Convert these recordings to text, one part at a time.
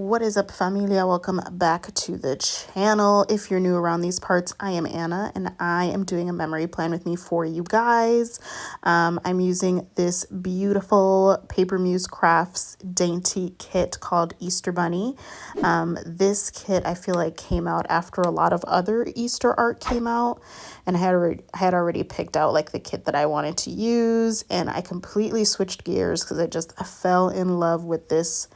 What is up, familia? Welcome back to the channel. If you're new around these parts, I am Anna and I am doing a memory plan with me for you guys. I'm using this beautiful Paper Muse Crafts dainty kit called Easter Bunny. This kit I feel like came out after a lot of other Easter art came out, and I had already picked out like the kit that I wanted to use, and I completely switched gears because I fell in love with this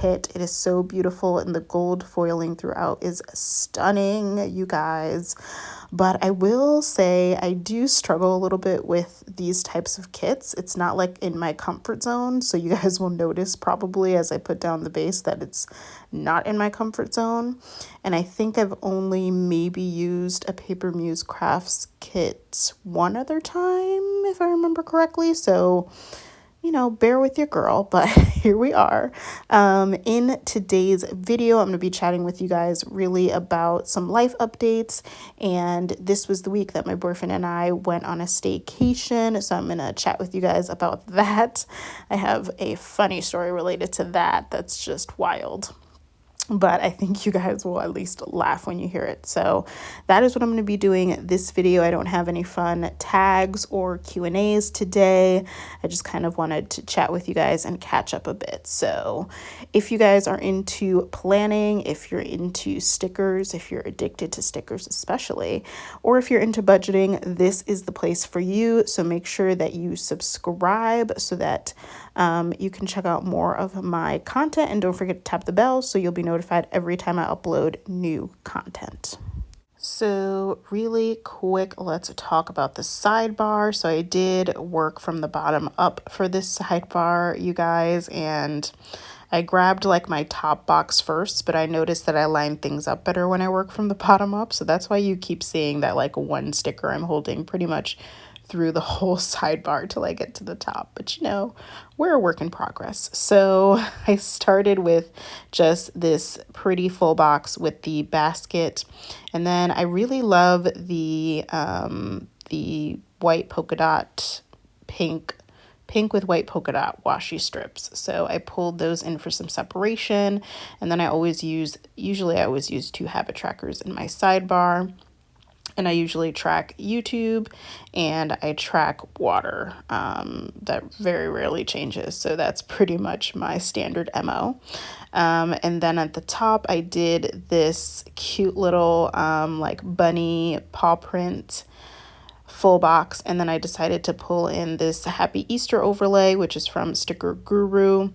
kit. It is so beautiful, and the gold foiling throughout is stunning, you guys. But I will say I do struggle a little bit with these types of kits. It's not like in my comfort zone, so you guys will notice probably as I put down the base that it's not in my comfort zone. And I think I've only maybe used a Paper Muse Crafts kit one other time, if I remember correctly. So bear with your girl, but here we are. In today's video, I'm going to be chatting with you guys really about some life updates. And this was the week that my boyfriend and I went on a staycation. So I'm going to chat with you guys about that. I have a funny story related to that that's just wild, but I think you guys will at least laugh when you hear it. So that is what I'm going to be doing this video. I don't have any fun tags or Q&As today. I just kind of wanted to chat with you guys and catch up a bit. So if you guys are into planning, if you're into stickers, if you're addicted to stickers especially, or if you're into budgeting, this is the place for you. So make sure that you subscribe so that you can check out more of my content, and don't forget to tap the bell so you'll be notified every time I upload new content. So really quick, let's talk about the sidebar. So I did work from the bottom up for this sidebar, you guys, and I grabbed like my top box first, but I noticed that I line things up better when I work from the bottom up. So that's why you keep seeing that like one sticker I'm holding pretty much through the whole sidebar till I get to the top. But we're a work in progress. So I started with just this pretty full box with the basket. And then I really love the white polka dot pink with white polka dot washi strips. So I pulled those in for some separation. And then usually I always use 2 habit trackers in my sidebar. And I usually track YouTube and I track water. That very rarely changes. So that's pretty much my standard MO. And then at the top, I did this cute little like bunny paw print full box. And then I decided to pull in this Happy Easter overlay, which is from Sticker Guru.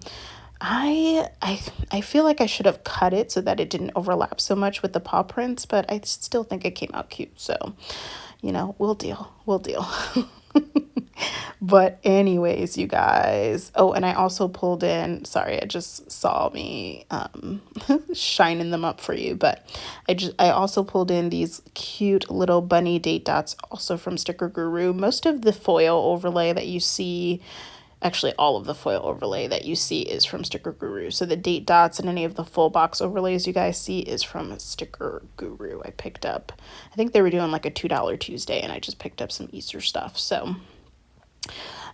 I feel like I should have cut it so that it didn't overlap so much with the paw prints, but I still think it came out cute. So, we'll deal. But anyways, you guys. Oh, and I also pulled in, sorry, I just saw me shining them up for you, but I also pulled in these cute little bunny date dots also from Sticker Guru. Most of the foil overlay that you see, actually, all of the foil overlay that you see is from Sticker Guru. So the date dots and any of the full box overlays you guys see is from Sticker Guru. I picked up, I think they were doing like a $2 Tuesday, and I just picked up some Easter stuff. So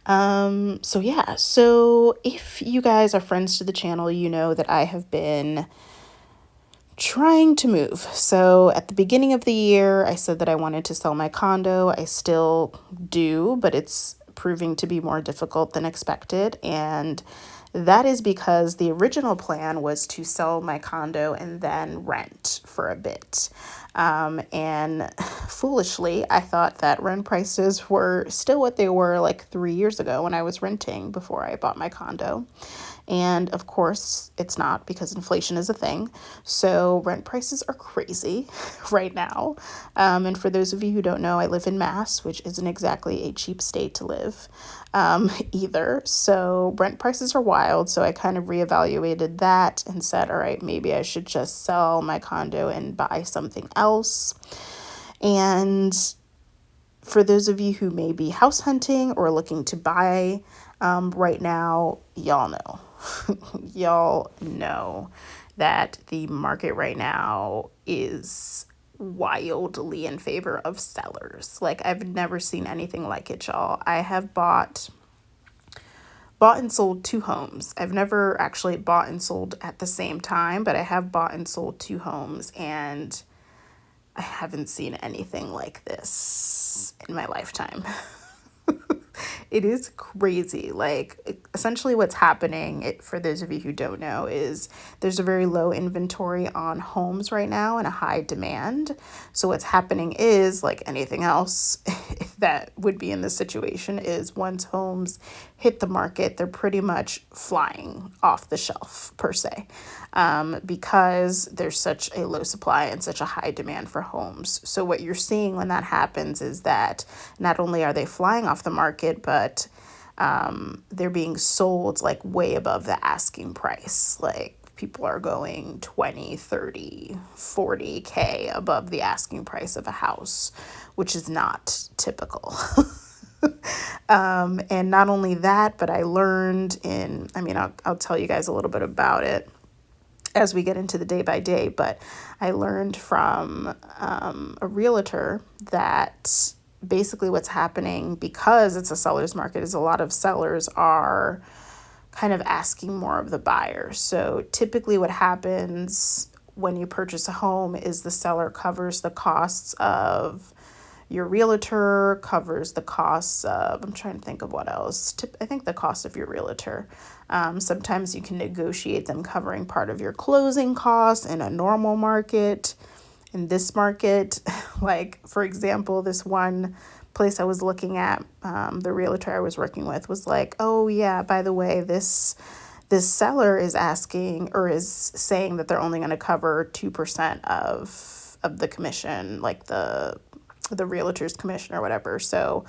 yeah. So if you guys are friends to the channel, you know that I have been trying to move. So at the beginning of the year, I said that I wanted to sell my condo. I still do, but it's proving to be more difficult than expected. And that is because the original plan was to sell my condo and then rent for a bit. And foolishly, I thought that rent prices were still what they were like 3 years ago when I was renting before I bought my condo. And of course, it's not, because inflation is a thing. So rent prices are crazy right now. And for those of you who don't know, I live in Mass, which isn't exactly a cheap state to live either. So rent prices are wild. So I kind of reevaluated that and said, all right, maybe I should just sell my condo and buy something else. And for those of you who may be house hunting or looking to buy right now, y'all know that the market right now is wildly in favor of sellers. Like, I've never seen anything like it, y'all. I have bought bought and sold 2 homes. I've never actually bought and sold at the same time, but I have bought and sold 2 homes, and I haven't seen anything like this in my lifetime. It is crazy. Like, essentially what's happening, for those of you who don't know, is there's a very low inventory on homes right now and a high demand. So what's happening is, like anything else that would be in this situation, is once homes hit the market, they're pretty much flying off the shelf per se, because there's such a low supply and such a high demand for homes. So what you're seeing when that happens is that not only are they flying off the market, but they're being sold like way above the asking price. Like, people are going 20, 30, 40K above the asking price of a house, which is not typical. And not only that, but I learned I'll tell you guys a little bit about it as we get into the day by day, but I learned from a realtor that basically what's happening, because it's a seller's market, is a lot of sellers are kind of asking more of the buyer. So typically what happens when you purchase a home is the seller covers the costs of your realtor, covers the costs of, I'm trying to think of what else. I think the cost of your realtor. Sometimes you can negotiate them covering part of your closing costs in a normal market. In this market, like, for example, this one place I was looking at, the realtor I was working with was like, oh yeah, by the way, this seller is asking, or is saying, that they're only going to cover 2% of the commission, like the realtor's commission or whatever. So,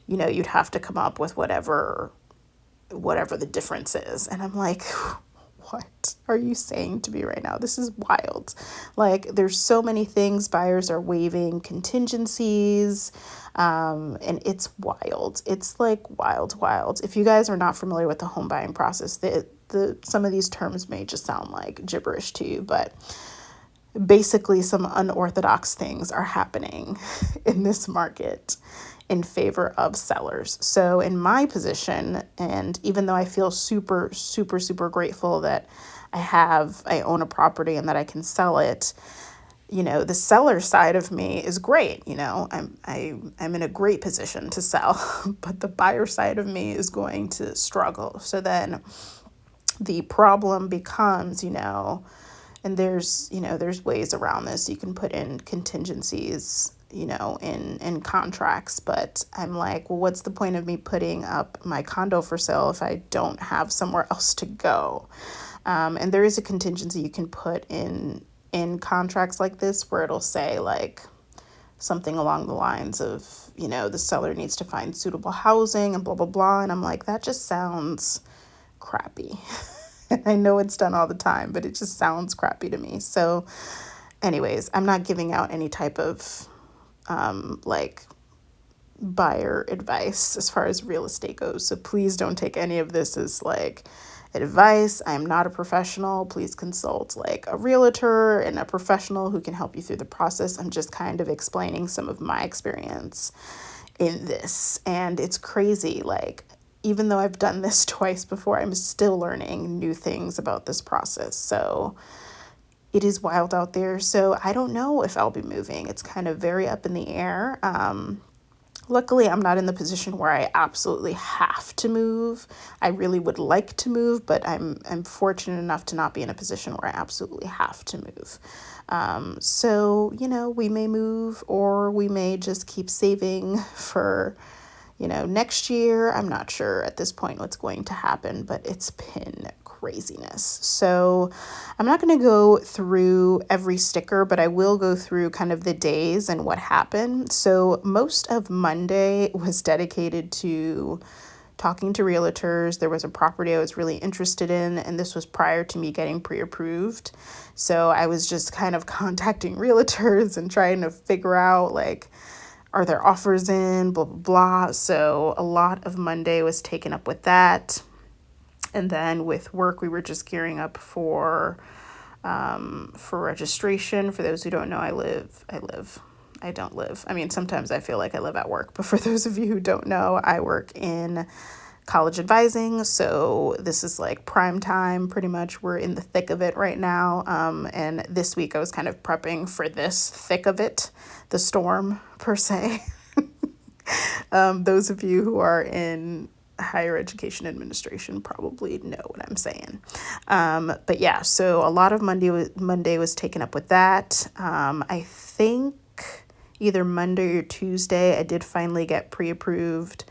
you'd have to come up with whatever the difference is. And I'm like, what are you saying to me right now? This is wild. Like, there's so many things. Buyers are waiving contingencies, and it's wild. It's like wild. If you guys are not familiar with the home buying process, some of these terms may just sound like gibberish to you, but basically some unorthodox things are happening in this market in favor of sellers. So in my position, and even though I feel super, super, super grateful that I own a property and that I can sell it, the seller side of me is great. I'm in a great position to sell, but the buyer side of me is going to struggle. So then the problem becomes, and there's ways around this. You can put in contingencies, in contracts, but I'm like, well, what's the point of me putting up my condo for sale if I don't have somewhere else to go? And there is a contingency you can put in contracts like this, where it'll say like something along the lines of, the seller needs to find suitable housing and blah, blah, blah. And I'm like, that just sounds crappy. I know it's done all the time, but it just sounds crappy to me. So anyways, I'm not giving out any type of buyer advice as far as real estate goes. So please don't take any of this as like advice. I'm not a professional. Please consult like a realtor and a professional who can help you through the process. I'm just kind of explaining some of my experience in this. And it's crazy. Like, even though I've done this twice before, I'm still learning new things about this process. So it is wild out there. So I don't know if I'll be moving. It's kind of very up in the air. Luckily, I'm not in the position where I absolutely have to move. I really would like to move, but I'm fortunate enough to not be in a position where I absolutely have to move. So, we may move, or we may just keep saving for, next year. I'm not sure at this point what's going to happen, but it's been craziness. So I'm not going to go through every sticker, but I will go through kind of the days and what happened. So most of Monday was dedicated to talking to realtors. There was a property I was really interested in, and this was prior to me getting pre-approved. So I was just kind of contacting realtors and trying to figure out, like, are there offers in, blah, blah, blah. So a lot of Monday was taken up with that. And then with work, we were just gearing up for registration. For those who don't know, I don't live. I mean, sometimes I feel like I live at work, but for those of you who don't know, I work in college advising. So this is like prime time, pretty much. We're in the thick of it right now. And this week I was kind of prepping for this thick of it, the storm per se. Those of you who are in higher education administration probably know what I'm saying. But yeah, so a lot of Monday was taken up with that. I think either Monday or Tuesday, I did finally get pre-approved,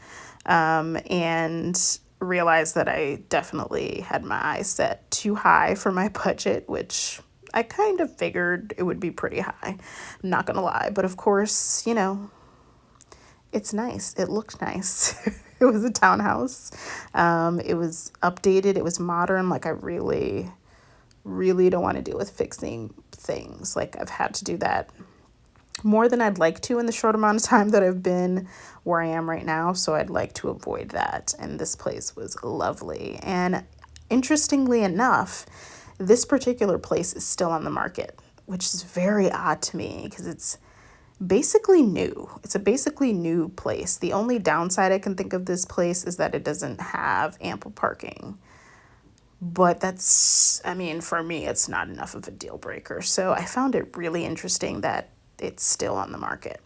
and realized that I definitely had my eyes set too high for my budget, which I kind of figured it would be pretty high. I'm not gonna lie, but of course, it's nice. It looked nice. It was a townhouse. It was updated. It was modern. Like, I really, really don't want to deal with fixing things. Like, I've had to do that more than I'd like to in the short amount of time that I've been where I am right now. So I'd like to avoid that. And this place was lovely. And interestingly enough, this particular place is still on the market, which is very odd to me because it's basically new. It's a basically new place. The only downside I can think of this place is that it doesn't have ample parking. But that's, I mean, for me, it's not enough of a deal breaker. So I found it really interesting that it's still on the market.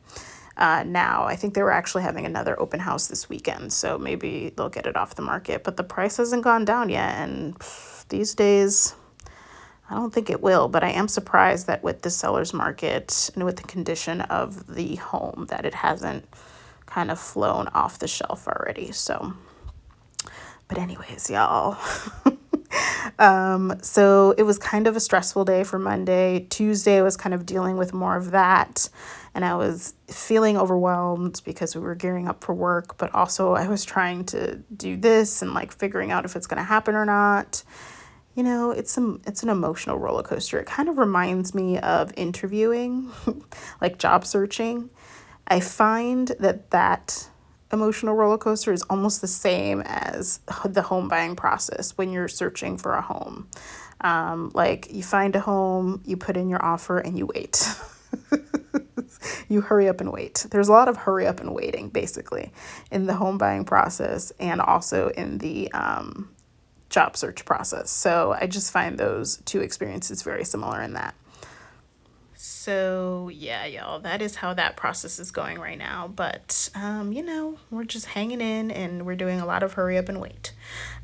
Now, I think they were actually having another open house this weekend, so maybe they'll get it off the market. But the price hasn't gone down yet, and these days, I don't think it will. But I am surprised that with the seller's market and with the condition of the home, that it hasn't kind of flown off the shelf already. So, but anyways, y'all. So it was kind of a stressful day for Monday. Tuesday I was kind of dealing with more of that, and I was feeling overwhelmed because we were gearing up for work, but also I was trying to do this and like figuring out if it's going to happen or not. It's an emotional roller coaster. It kind of reminds me of interviewing, like job searching. I find that emotional roller coaster is almost the same as the home buying process when you're searching for a home. Like, you find a home, you put in your offer, and you wait. You hurry up and wait. There's a lot of hurry up and waiting, basically, in the home buying process and also in the job search process. So I just find those two experiences very similar in that. So yeah, y'all, that is how that process is going right now. But, we're just hanging in and we're doing a lot of hurry up and wait.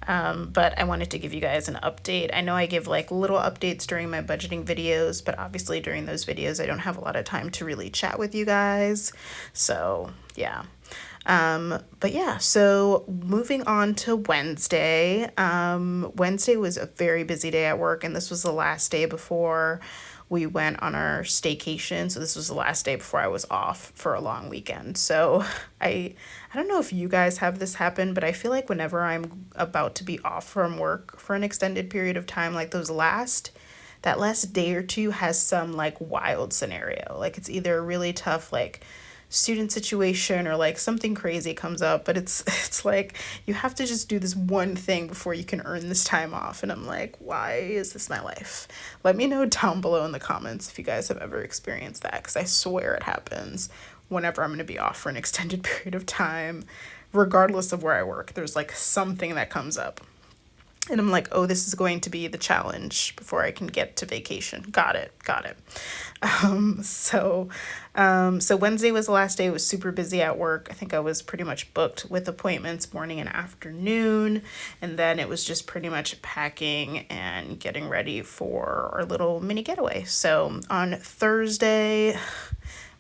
But I wanted to give you guys an update. I know I give like little updates during my budgeting videos, but obviously during those videos, I don't have a lot of time to really chat with you guys. So yeah. But yeah, so moving on to Wednesday. Wednesday was a very busy day at work, and this was the last day before we went on our staycation. So this was the last day before I was off for a long weekend. So I don't know if you guys have this happen, but I feel like whenever I'm about to be off from work for an extended period of time, like that last day or two has some like wild scenario. Like, it's either a really tough like student situation or like something crazy comes up, but it's like you have to just do this one thing before you can earn this time off. And I'm like, why is this my life? Let me know down below in the comments if you guys have ever experienced that, because I swear it happens whenever I'm going to be off for an extended period of time, regardless of where I work. There's like something that comes up. And I'm like, oh, this is going to be the challenge before I can get to vacation. Got it. So Wednesday was the last day. It was super busy at work. I think I was pretty much booked with appointments morning and afternoon. And then it was just pretty much packing and getting ready for our little mini getaway. So on Thursday,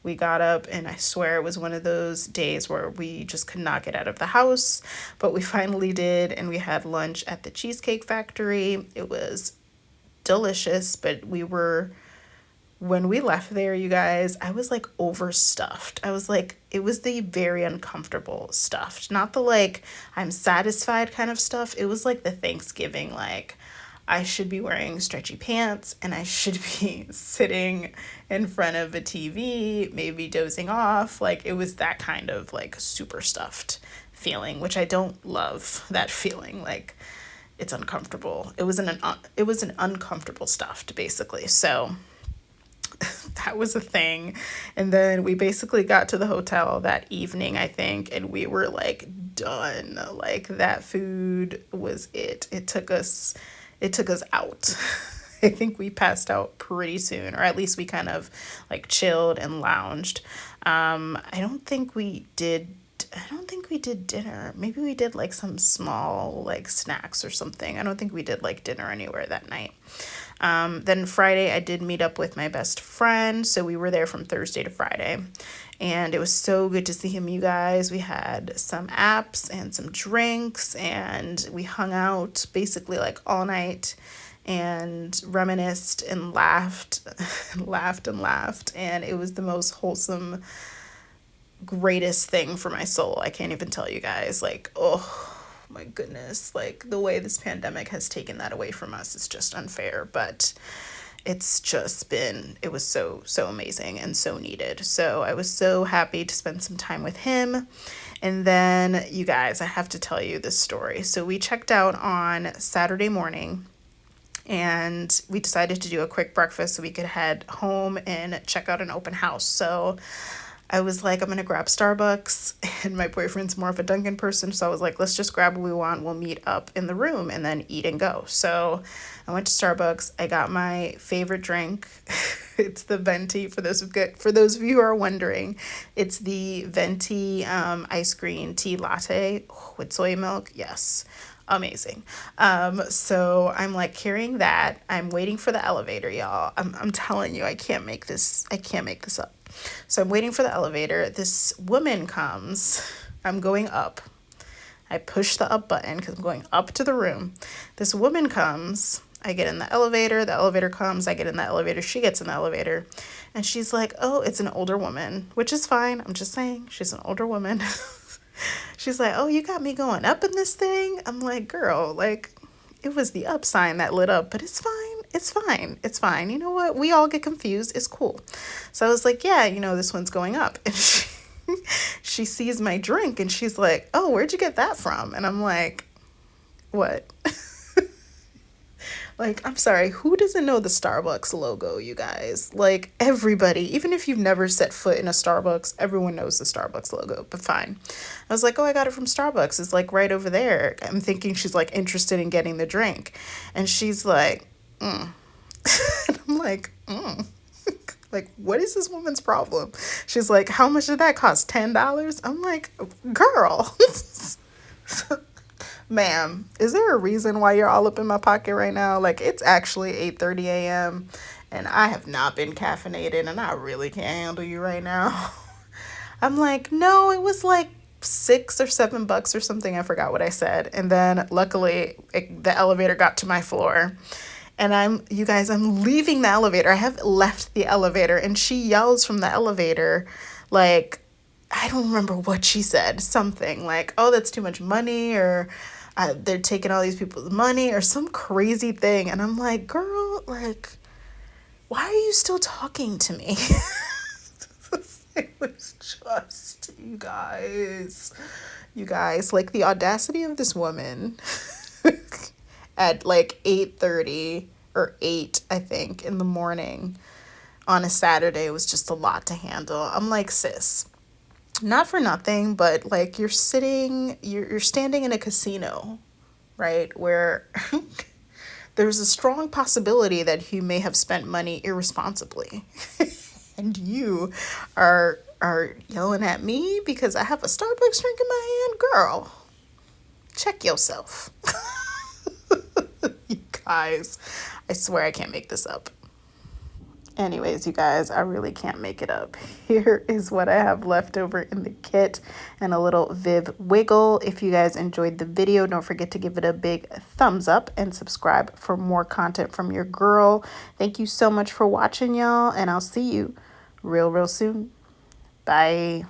we got up, and I swear it was one of those days where we just could not get out of the house, but we finally did, and we had lunch at the Cheesecake Factory. It was delicious, but when we left there, you guys, I was like overstuffed. I was like, it was the very uncomfortable stuffed, not the like I'm satisfied kind of stuff. It was like the Thanksgiving, like I should be wearing stretchy pants and I should be sitting in front of a TV, maybe dozing off. Like, it was that kind of like super stuffed feeling, which I don't love that feeling. Like, it's uncomfortable. It was an uncomfortable stuffed, basically. So That was a thing. And then we basically got to the hotel that evening, I think, and we were like done. Like that food was it. It took us out. I think we passed out pretty soon, or at least we kind of like chilled and lounged. I don't think we did dinner. Maybe we did like some small like snacks or something. I don't think we did like dinner anywhere that night. Then Friday, I did meet up with my best friend. So we were there from Thursday to Friday. And it was so good to see him, you guys. We had some apps and some drinks, and we hung out basically like all night and reminisced and laughed, laughed and laughed. And it was the most wholesome, greatest thing for my soul. I can't even tell you guys. Like, oh my goodness, like the way this pandemic has taken that away from us is just unfair, but it was so amazing and so needed. So I was so happy to spend some time with him. And then, you guys, I have to tell you this story. So we checked out on Saturday morning, and we decided to do a quick breakfast so we could head home and check out an open house. So I was like, I'm going to grab Starbucks, and my boyfriend's more of a Dunkin' person. So I was like, let's just grab what we want. We'll meet up in the room and then eat and go. So I went to Starbucks. I got my favorite drink. It's the venti, for those of you who are wondering. It's the venti ice cream tea latte with soy milk. Yes. Amazing. So I'm like carrying that. I'm waiting for the elevator, y'all. I'm telling you, I can't make this up. So I'm waiting for the elevator. This woman comes. I'm going up. I push the up button because I'm going up to the room. This woman comes. I get in the elevator. The elevator comes. I get in the elevator. She gets in the elevator. And she's like, oh, it's an older woman, which is fine. I'm just saying, she's an older woman. She's like, oh, you got me going up in this thing? I'm like, girl, like, it was the up sign that lit up, but it's fine. It's fine. It's fine. You know what? We all get confused. It's cool. So I was like, yeah, this one's going up. And she sees my drink and she's like, oh, where'd you get that from? And I'm like, what? Like, I'm sorry, who doesn't know the Starbucks logo, you guys? Like, everybody, even if you've never set foot in a Starbucks, everyone knows the Starbucks logo, but fine. I was like, oh, I got it from Starbucks. It's like right over there. I'm thinking she's like interested in getting the drink. And she's like, And I'm like, Like, what is this woman's problem? She's like, how much did that cost? $10? I'm like, girl. Ma'am, is there a reason why you're all up in my pocket right now? Like, it's actually 8:30 a.m. and I have not been caffeinated and I really can't handle you right now. I'm like, no, it was like $6 or $7 or something. I forgot what I said. And then luckily the elevator got to my floor. And you guys, I'm leaving the elevator. I have left the elevator and she yells from the elevator, like, I don't remember what she said. Something like, oh, that's too much money, or they're taking all these people's money, or some crazy thing. And I'm like, girl, like, why are you still talking to me? It was just, you guys, like the audacity of this woman at like 8:30 or 8, I think, in the morning on a Saturday was just a lot to handle. I'm like, sis, not for nothing, but like you're standing in a casino, right? Where there's a strong possibility that you may have spent money irresponsibly. And you are yelling at me because I have a Starbucks drink in my hand. Girl, check yourself. You guys, I swear I can't make this up. Anyways, you guys, I really can't make it up. Here is what I have left over in the kit and a little Viv wiggle. If you guys enjoyed the video, don't forget to give it a big thumbs up and subscribe for more content from your girl. Thank you so much for watching, y'all, and I'll see you real soon. Bye.